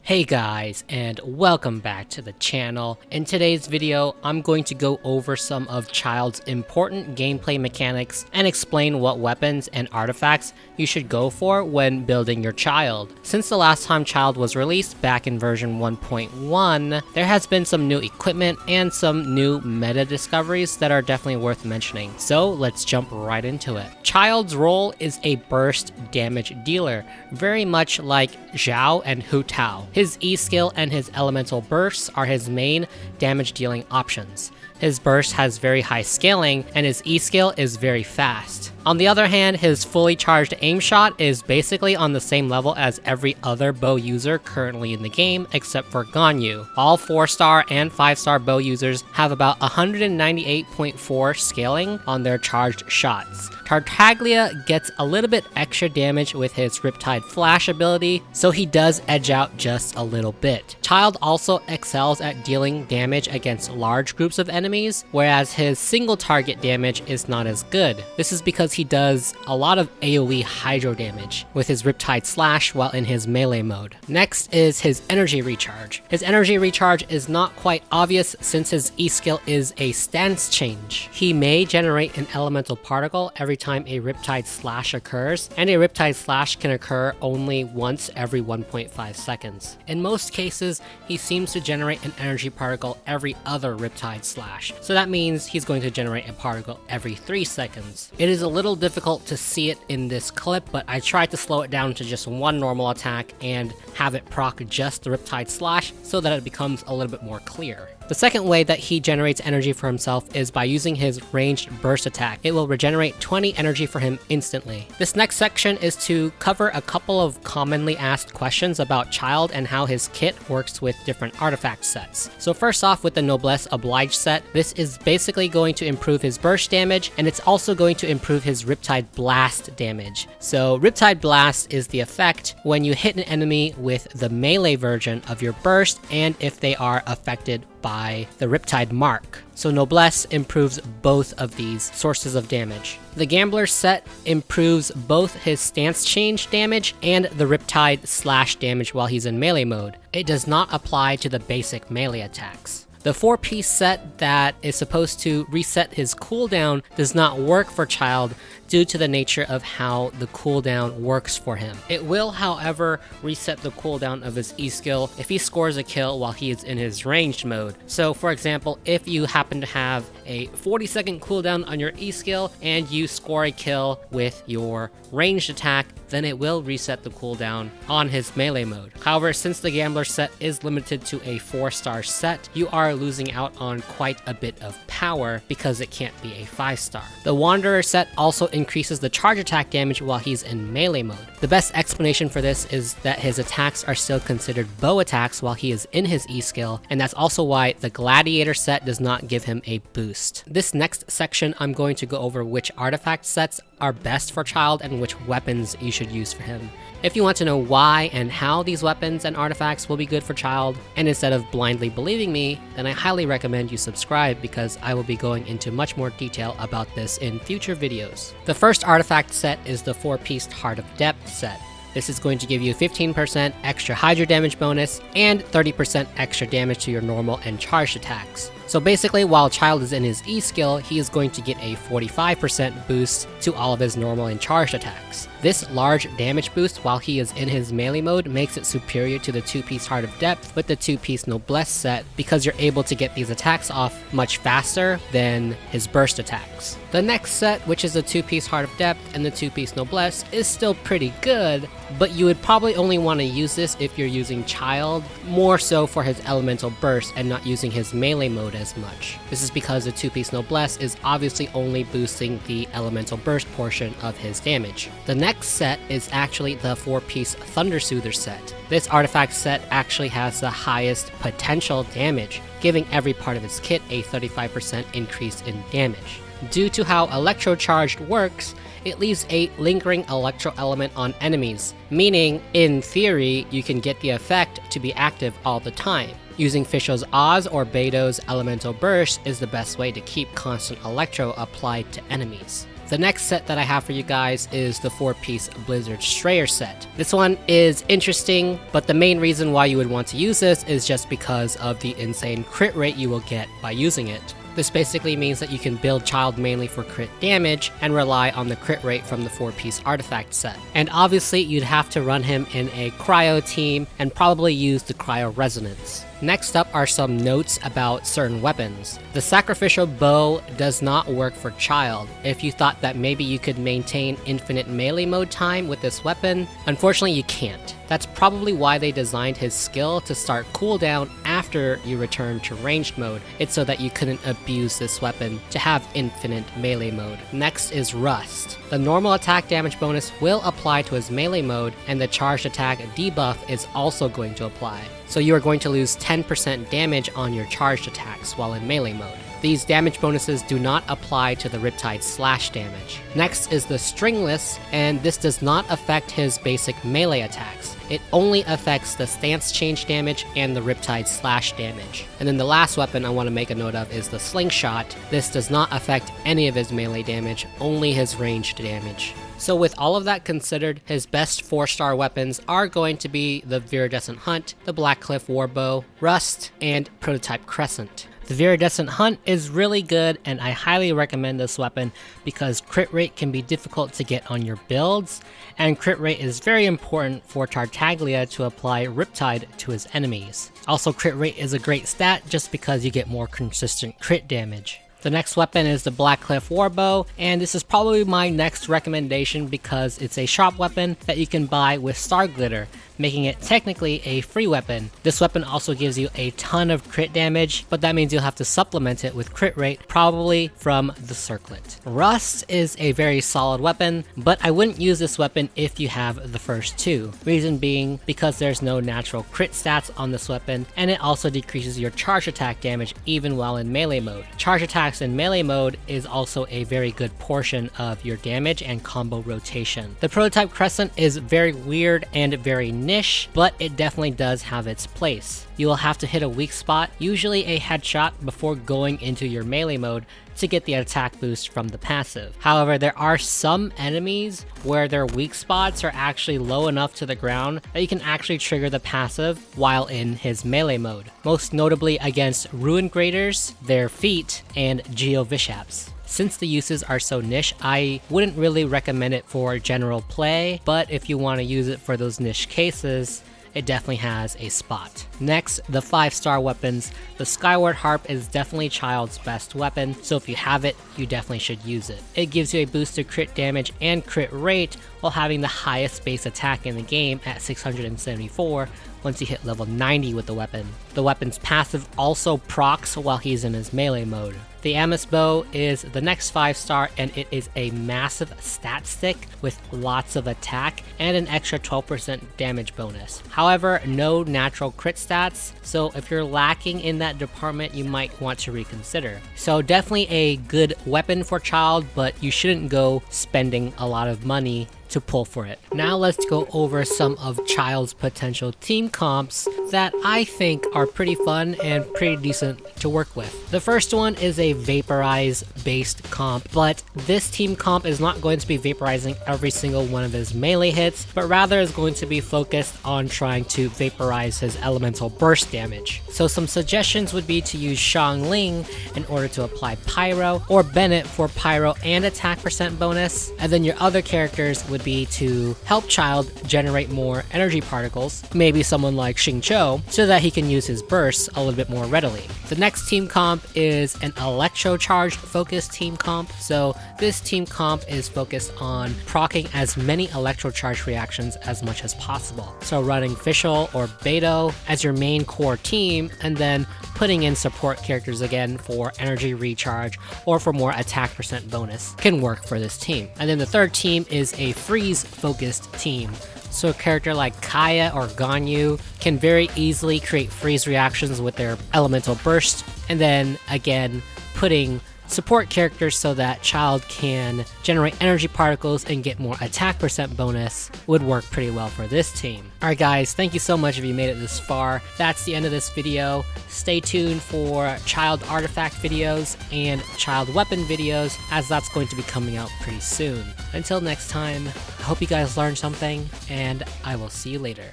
Hey guys, and welcome back to the channel. In today's video, I'm going to go over some of Childe's important gameplay mechanics and explain what weapons and artifacts you should go for when building your Childe. Since the last time Childe was released back in version 1.1, there has been some new equipment and some new meta discoveries that are definitely worth mentioning. So let's jump right into it. Childe's role is a burst damage dealer, very much like Xiao and Hu Tao. His E skill and his elemental bursts are his main damage dealing options. His burst has very high scaling, and his E skill is very fast. On the other hand, his fully charged aim shot is basically on the same level as every other bow user currently in the game, except for Ganyu. All 4-star and 5-star bow users have about 198.4 scaling on their charged shots. Tartaglia gets a little bit extra damage with his Riptide Flash ability, so he does edge out just a little bit. Childe also excels at dealing damage against large groups of enemies, whereas his single target damage is not as good. This is because he does a lot of AoE hydro damage with his Riptide Slash while in his melee mode. Next is his energy recharge. His energy recharge is not quite obvious since his E skill is a stance change. He may generate an elemental particle every time a Riptide Slash occurs, and a Riptide Slash can occur only once every 1.5 seconds. In most cases, he seems to generate an energy particle every other Riptide Slash, so that means he's going to generate a particle every 3 seconds. It is a little difficult to see it in this clip, but I tried to slow it down to just one normal attack and have it proc just the Riptide Slash so that it becomes a little bit more clear. The second way that he generates energy for himself is by using his ranged burst attack. It will regenerate 20 energy for him instantly. This next section is to cover a couple of commonly asked questions about Childe and how his kit works with different artifact sets. So first off, with the Noblesse Oblige set, this is basically going to improve his burst damage, and it's also going to improve his Riptide Blast damage. So Riptide Blast is the effect when you hit an enemy with the melee version of your burst and if they are affected by the Riptide mark. So Noblesse improves both of these sources of damage. The Gambler set improves both his stance change damage and the Riptide Slash damage while he's in melee mode. It does not apply to the basic melee attacks. The 4-piece set that is supposed to reset his cooldown does not work for Childe due to the nature of how the cooldown works for him. It will, however, reset the cooldown of his E skill if he scores a kill while he is in his ranged mode. So for example, if you happen to have a 40-second cooldown on your E skill and you score a kill with your ranged attack, then it will reset the cooldown on his melee mode. However, since the Gambler set is limited to a 4-star set, you are losing out on quite a bit of power because it can't be a 5-star. The Wanderer set also increases the charge attack damage while he's in melee mode. The best explanation for this is that his attacks are still considered bow attacks while he is in his E skill, and that's also why the Gladiator set does not give him a boost. This next section, I'm going to go over which artifact sets are best for Childe and which weapons you should use for him. If you want to know why and how these weapons and artifacts will be good for Childe, and instead of blindly believing me, then I highly recommend you subscribe because I will be going into much more detail about this in future videos. The first artifact set is the 4-piece Heart of Depth set. This is going to give you 15% extra Hydro damage bonus and 30% extra damage to your normal and charged attacks. So basically, while Childe is in his E skill, he is going to get a 45% boost to all of his normal and charged attacks. This large damage boost while he is in his melee mode makes it superior to the 2-piece Heart of Depth with the 2-piece Noblesse set because you're able to get these attacks off much faster than his burst attacks. The next set, which is the 2-piece Heart of Depth and the 2-piece Noblesse, is still pretty good, but you would probably only want to use this if you're using Childe, more so for his elemental burst and not using his melee mode as much. This is because the 2-piece Noblesse is obviously only boosting the elemental burst portion of his damage. The next set is actually the 4-piece Thunder Soother set. This artifact set actually has the highest potential damage, giving every part of its kit a 35% increase in damage. Due to how Electrocharged works, it leaves a lingering electro element on enemies, meaning, in theory, you can get the effect to be active all the time. Using Fischl's Oz or Beto's Elemental Burst is the best way to keep constant electro applied to enemies. The next set that I have for you guys is the 4-piece Blizzard Strayer set. This one is interesting, but the main reason why you would want to use this is just because of the insane crit rate you will get by using it. This basically means that you can build Childe mainly for crit damage and rely on the crit rate from the 4-piece artifact set. And obviously you'd have to run him in a cryo team and probably use the cryo resonance. Next up are some notes about certain weapons. The sacrificial bow does not work for Childe. If you thought that maybe you could maintain infinite melee mode time with this weapon, unfortunately you can't. That's probably why they designed his skill to start cooldown after you return to ranged mode. It's so that you couldn't abuse this weapon to have infinite melee mode. Next is Rust. The normal attack damage bonus will apply to his melee mode, and the charged attack debuff is also going to apply. So you are going to lose 10% damage on your charged attacks while in melee mode. These damage bonuses do not apply to the Riptide slash damage. Next is the Stringless, and this does not affect his basic melee attacks. It only affects the stance change damage and the Riptide slash damage. And then the last weapon I want to make a note of is the Slingshot. This does not affect any of his melee damage, only his ranged damage. So with all of that considered, his best 4-star weapons are going to be the Viridescent Hunt, the Blackcliff Warbow, Rust, and Prototype Crescent. The Viridescent Hunt is really good, and I highly recommend this weapon because crit rate can be difficult to get on your builds, and crit rate is very important for Tartaglia to apply Riptide to his enemies. Also, crit rate is a great stat just because you get more consistent crit damage. The next weapon is the Blackcliff Warbow, and this is probably my next recommendation because it's a shop weapon that you can buy with Star Glitter, making it technically a free weapon. This weapon also gives you a ton of crit damage, but that means you'll have to supplement it with crit rate, probably from the Circlet. Rust is a very solid weapon, but I wouldn't use this weapon if you have the first two. Reason being because there's no natural crit stats on this weapon, and it also decreases your charge attack damage even while in melee mode. Charge attacks in melee mode is also a very good portion of your damage and combo rotation. The Prototype Crescent is very weird and very niche, but it definitely does have its place. You will have to hit a weak spot, usually a headshot, before going into your melee mode to get the attack boost from the passive. However, there are some enemies where their weak spots are actually low enough to the ground that you can actually trigger the passive while in his melee mode. Most notably against Ruin Graders, their feet, and Geovishaps. Since the uses are so niche, I wouldn't really recommend it for general play, but if you want to use it for those niche cases, it definitely has a spot. Next, the 5-star weapons. The Skyward Harp is definitely Childe's best weapon, so if you have it, you definitely should use it. It gives you a boost to crit damage and crit rate while having the highest base attack in the game at 674 once you hit level 90 with the weapon. The weapon's passive also procs while he's in his melee mode. The Amos Bow is the next 5-star, and it is a massive stat stick with lots of attack and an extra 12% damage bonus. However, no natural crit stats, so if you're lacking in that department, you might want to reconsider. So definitely a good weapon for Childe, but you shouldn't go spending a lot of money to pull for it. Now let's go over some of Childe's potential team comps that I think are pretty fun and pretty decent to work with. The first one is a Vaporize based comp, but this team comp is not going to be vaporizing every single one of his melee hits, but rather is going to be focused on trying to vaporize his elemental burst damage. So some suggestions would be to use Xiangling in order to apply Pyro, or Bennett for Pyro and attack percent bonus, and then your other characters would be to help Childe generate more energy particles, maybe someone like Xingqiu, so that he can use his bursts a little bit more readily. The next team comp is an Electro Charge focused team comp. So this team comp is focused on proccing as many Electro Charge reactions as much as possible. So running Fischl or Beto as your main core team, and then putting in support characters again for energy recharge or for more attack percent bonus can work for this team. And then the third team is a freeze focused team. So a character like Kaya or Ganyu can very easily create freeze reactions with their elemental burst, and then again putting support characters so that Childe can generate energy particles and get more attack percent bonus would work pretty well for this team. Alright guys, thank you so much if you made it this far. That's the end of this video. Stay tuned for Childe artifact videos and Childe weapon videos, as that's going to be coming out pretty soon. Until next time, I hope you guys learned something, and I will see you later.